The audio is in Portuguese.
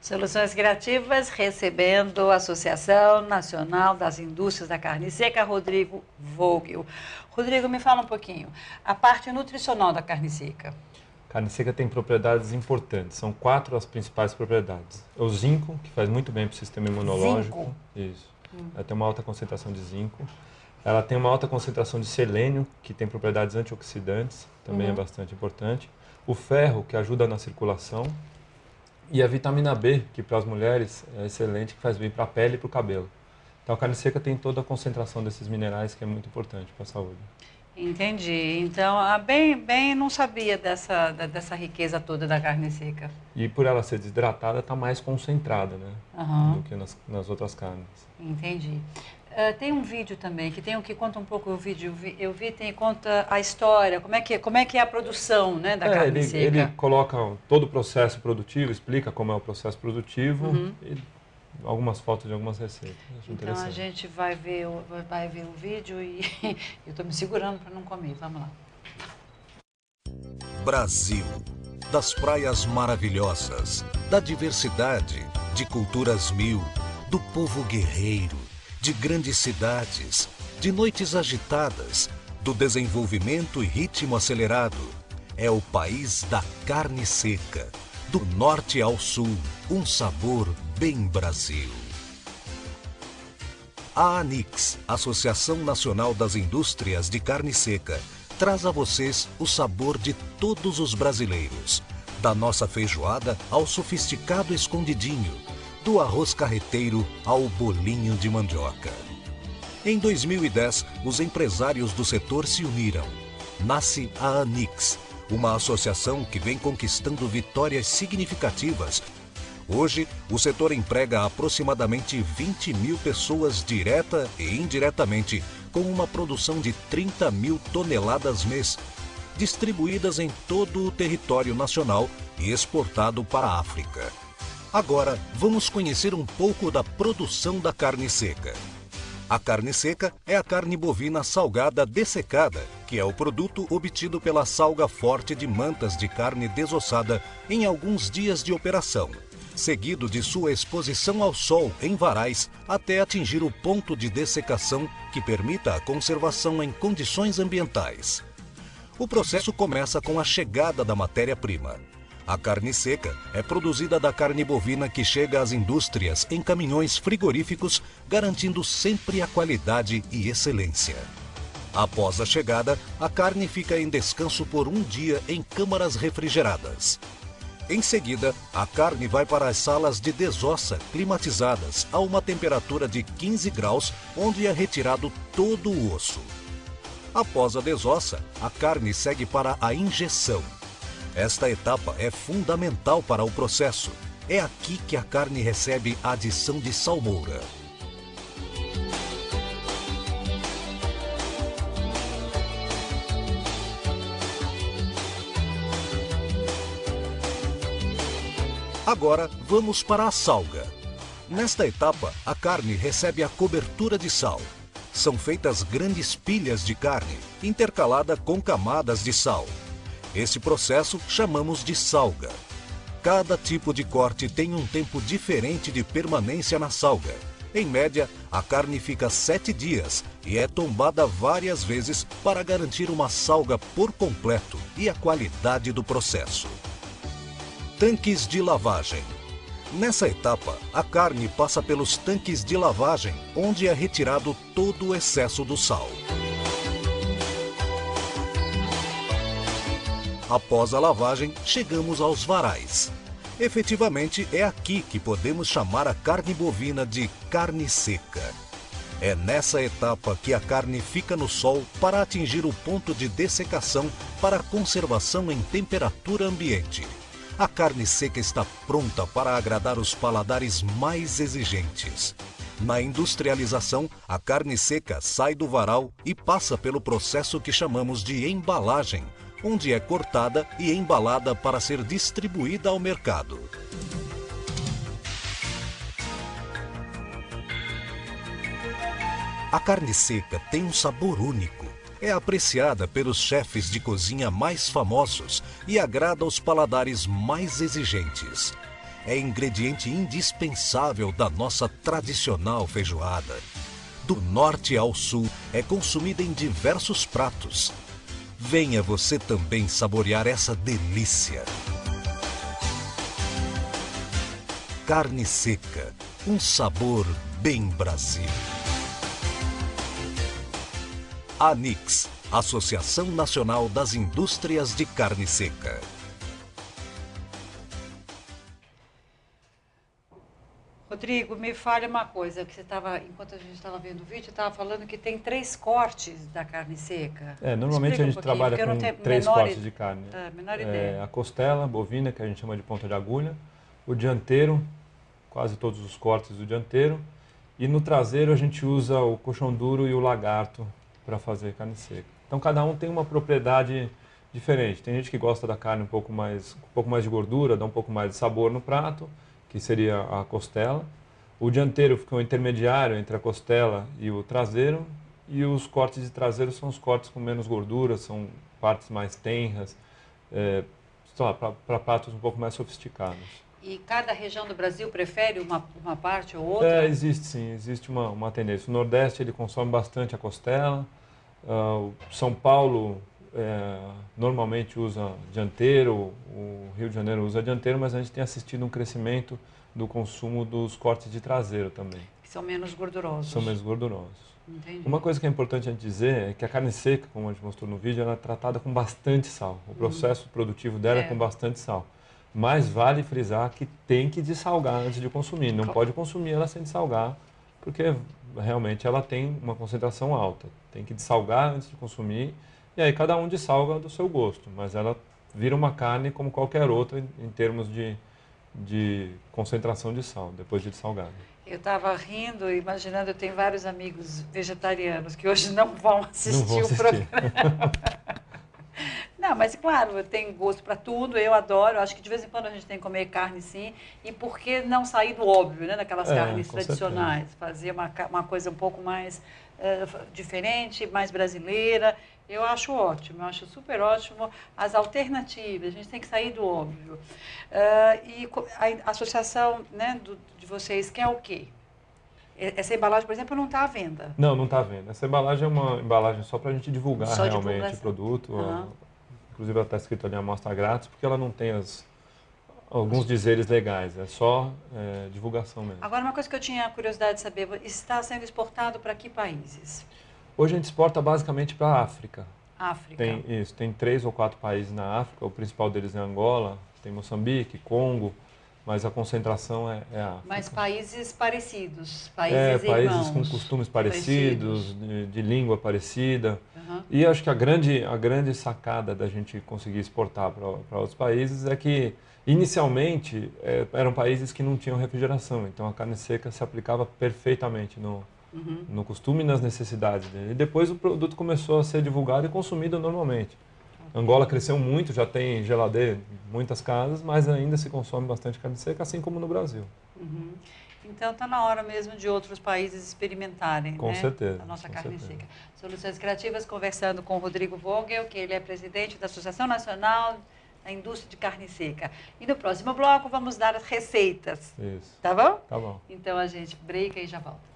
Soluções Criativas recebendo a Associação Nacional das Indústrias da Carne Seca, Rodrigo Vogel. Rodrigo, me fala um pouquinho, a parte nutricional da carne seca. Carne seca tem propriedades importantes, são 4 as principais propriedades. É o zinco, que faz muito bem para o sistema imunológico. Zinco? Isso. Ela tem uma alta concentração de zinco. Ela tem uma alta concentração de selênio, que tem propriedades antioxidantes, também é bastante importante. O ferro, que ajuda na circulação. E a vitamina B, que para as mulheres é excelente, que faz bem para a pele e para o cabelo. Então a carne seca tem toda a concentração desses minerais, que é muito importante para a saúde. Entendi. Então, não sabia dessa riqueza toda da carne seca. E por ela ser desidratada, está mais concentrada, né? Do que nas outras carnes. Entendi. Tem um vídeo também que conta um pouco o vídeo. Conta a história, como é que é a produção, né, da carne seca. Ele coloca todo o processo produtivo, explica como é o processo produtivo e algumas fotos de algumas receitas. Acho então a gente vai ver o vídeo e eu estou me segurando para não comer. Vamos lá. Brasil, das praias maravilhosas, da diversidade, de culturas mil, do povo guerreiro, de grandes cidades, de noites agitadas, do desenvolvimento e ritmo acelerado. É o país da carne seca, do norte ao sul, um sabor bem Brasil. A ANIX, Associação Nacional das Indústrias de Carne Seca, traz a vocês o sabor de todos os brasileiros, da nossa feijoada ao sofisticado escondidinho, do arroz carreteiro ao bolinho de mandioca. Em 2010, os empresários do setor se uniram. Nasce a ANIX, uma associação que vem conquistando vitórias significativas. Hoje, o setor emprega aproximadamente 20 mil pessoas direta e indiretamente, com uma produção de 30 mil toneladas mês, distribuídas em todo o território nacional e exportado para a África. Agora, vamos conhecer um pouco da produção da carne seca. A carne seca é a carne bovina salgada dessecada, que é o produto obtido pela salga forte de mantas de carne desossada em alguns dias de operação, seguido de sua exposição ao sol em varais até atingir o ponto de dessecação que permita a conservação em condições ambientais. O processo começa com a chegada da matéria-prima. A carne seca é produzida da carne bovina que chega às indústrias em caminhões frigoríficos, garantindo sempre a qualidade e excelência. Após a chegada, a carne fica em descanso por um dia em câmaras refrigeradas. Em seguida, a carne vai para as salas de desossa climatizadas a uma temperatura de 15 graus, onde é retirado todo o osso. Após a desossa, a carne segue para a injeção. Esta etapa é fundamental para o processo. É aqui que a carne recebe a adição de salmoura. Agora vamos para a salga. Nesta etapa, a carne recebe a cobertura de sal. São feitas grandes pilhas de carne, intercalada com camadas de sal. Esse processo chamamos de salga. Cada tipo de corte tem um tempo diferente de permanência na salga. Em média, a carne fica 7 dias e é tombada várias vezes para garantir uma salga por completo e a qualidade do processo. Tanques de lavagem. Nessa etapa, a carne passa pelos tanques de lavagem, onde é retirado todo o excesso do sal. Após a lavagem, chegamos aos varais. Efetivamente, é aqui que podemos chamar a carne bovina de carne seca. É nessa etapa que a carne fica no sol para atingir o ponto de dessecação para conservação em temperatura ambiente. A carne seca está pronta para agradar os paladares mais exigentes. Na industrialização, a carne seca sai do varal e passa pelo processo que chamamos de embalagem, onde é cortada e embalada para ser distribuída ao mercado. A carne seca tem um sabor único. É apreciada pelos chefes de cozinha mais famosos e agrada aos paladares mais exigentes. é ingrediente indispensável da nossa tradicional feijoada. Do norte ao sul, é consumida em diversos pratos. Venha você também saborear essa delícia. Carne seca, um sabor bem Brasil. ANICS, Associação Nacional das Indústrias de Carne Seca. Rodrigo, me fale uma coisa, que você estava, enquanto a gente estava vendo o vídeo, estava falando que tem 3 cortes da carne seca. Normalmente a gente trabalha com 3 cortes de carne. Menor ideia. A costela bovina, que a gente chama de ponta de agulha, o dianteiro, quase todos os cortes do dianteiro, e no traseiro a gente usa o coxão duro e o lagarto para fazer carne seca. Então cada um tem uma propriedade diferente. Tem gente que gosta da carne um pouco mais de gordura, dá um pouco mais de sabor no prato, que seria a costela. O dianteiro fica um intermediário entre a costela e o traseiro, e os cortes de traseiro são os cortes com menos gordura, são partes mais tenras, para pratos um pouco mais sofisticados. E cada região do Brasil prefere uma parte ou outra? Existe sim, existe uma tendência. O Nordeste ele consome bastante a costela, São Paulo normalmente usa dianteiro, o Rio de Janeiro usa dianteiro, mas a gente tem assistido um crescimento do consumo dos cortes de traseiro também. Que são menos gordurosos. São menos gordurosos. Entendi. Uma coisa que é importante a gente dizer é que a carne seca, como a gente mostrou no vídeo, ela é tratada com bastante sal. O processo produtivo dela é com bastante sal. Mas vale frisar que tem que dessalgar antes de consumir. Não pode consumir ela sem dessalgar, porque realmente ela tem uma concentração alta. Tem que dessalgar antes de consumir. E aí cada um dessalga do seu gosto, mas ela vira uma carne como qualquer outra em termos de concentração de sal, depois de dessalgada. Eu estava rindo, imaginando, eu tenho vários amigos vegetarianos que hoje não vão assistir o programa. Não, mas claro, eu tenho gosto para tudo, eu adoro, acho que de vez em quando a gente tem que comer carne sim, e por que não sair do óbvio, né, daquelas carnes tradicionais, fazer uma coisa um pouco mais diferente, mais brasileira. Eu acho ótimo, eu acho super ótimo as alternativas, a gente tem que sair do óbvio. E a associação, né, de vocês quer o quê? Essa embalagem, por exemplo, não está à venda? Não está à venda. Essa embalagem é uma embalagem só para a gente divulgar realmente o produto. Inclusive ela está escrito ali amostra grátis, porque ela não tem alguns dizeres legais, é só divulgação mesmo. Agora, uma coisa que eu tinha curiosidade de saber, está sendo exportado para que países? Hoje a gente exporta basicamente para a África. África. Tem 3 ou 4 países na África, o principal deles é Angola, tem Moçambique, Congo, mas a concentração é a África. Mas países parecidos, países países com costumes parecidos. De língua parecida. E acho que a grande sacada da gente conseguir exportar para outros países é que, inicialmente, eram países que não tinham refrigeração, então a carne seca se aplicava perfeitamente no costume e nas necessidades dele. E depois o produto começou a ser divulgado e consumido normalmente. Angola cresceu muito, já tem geladeira em muitas casas, mas ainda se consome bastante carne seca, assim como no Brasil. Então está na hora mesmo de outros países experimentarem, com certeza, a nossa carne seca. Soluções Criativas, conversando com o Rodrigo Vogel, que ele é presidente da Associação Nacional da Indústria de Carne Seca. E no próximo bloco vamos dar as receitas. Isso. Tá bom? Tá bom. Então a gente breaka e já volta.